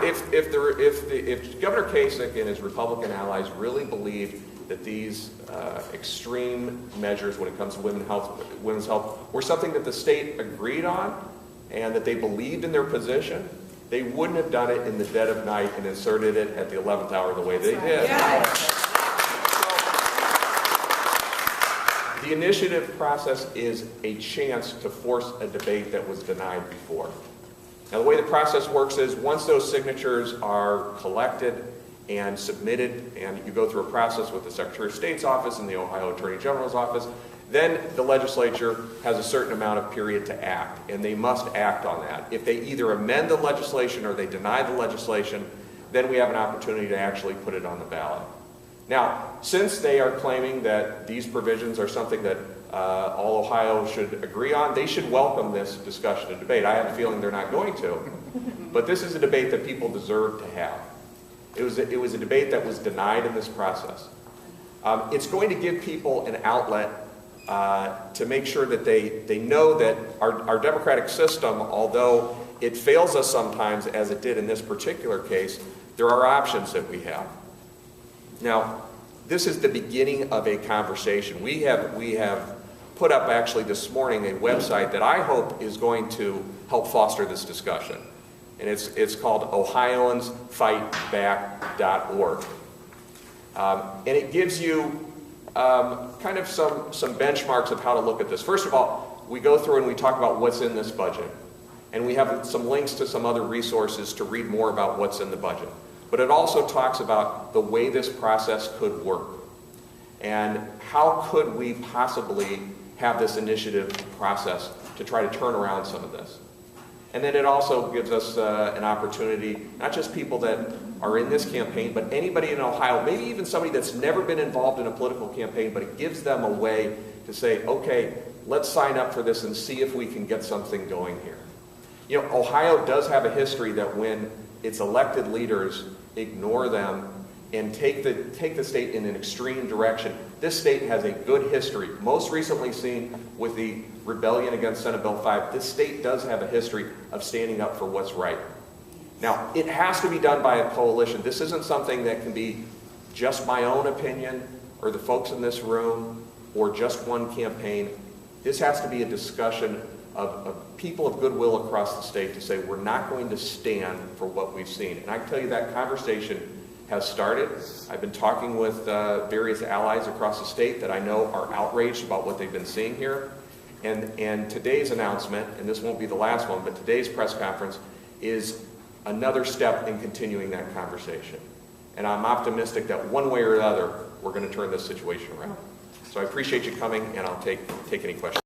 if Governor Kasich and his Republican allies really believe that these extreme measures when it comes to women's health were something that the state agreed on and that they believed in their position, they wouldn't have done it in the dead of night and inserted it at the 11th hour the way they did. Yeah. The initiative process is a chance to force a debate that was denied before. Now, the way the process works is once those signatures are collected and submitted, and you go through a process with the Secretary of State's office and the Ohio Attorney General's office, then the legislature has a certain amount of period to act, and they must act on that. If they either amend the legislation or they deny the legislation, then we have an opportunity to actually put it on the ballot. Now, since they are claiming that these provisions are something that all Ohio should agree on, they should welcome this discussion and debate. I have a feeling they're not going to, but this is a debate that people deserve to have. It was a debate that was denied in this process. It's going to give people an outlet to make sure that they know that our democratic system, although it fails us sometimes, as it did in this particular case, there are options that we have. Now, this is the beginning of a conversation. We have put up actually this morning a website that I hope is going to help foster this discussion. And it's called OhioansFightBack.org. And it gives you kind of some benchmarks of how to look at this. First of all, we go through and we talk about what's in this budget. And we have some links to some other resources to read more about what's in the budget. But it also talks about the way this process could work. And how could we possibly have this initiative process to try to turn around some of this. And then it also gives us an opportunity, not just people that are in this campaign, but anybody in Ohio, maybe even somebody that's never been involved in a political campaign, but it gives them a way to say, okay, let's sign up for this and see if we can get something going here. You know, Ohio does have a history that when its elected leaders ignore them and take the state in an extreme direction, this state has a good history. Most recently seen with the rebellion against Senate Bill 5, this state does have a history of standing up for what's right. Now, it has to be done by a coalition. This isn't something that can be just my own opinion or the folks in this room or just one campaign. This has to be a discussion of people of goodwill across the state to say we're not going to stand for what we've seen. And I can tell you that conversation has started. I've been talking with various allies across the state that I know are outraged about what they've been seeing here. And today's announcement, and this won't be the last one, but today's press conference is another step in continuing that conversation. And I'm optimistic that one way or the other, we're going to turn this situation around. So I appreciate you coming, and I'll take any questions.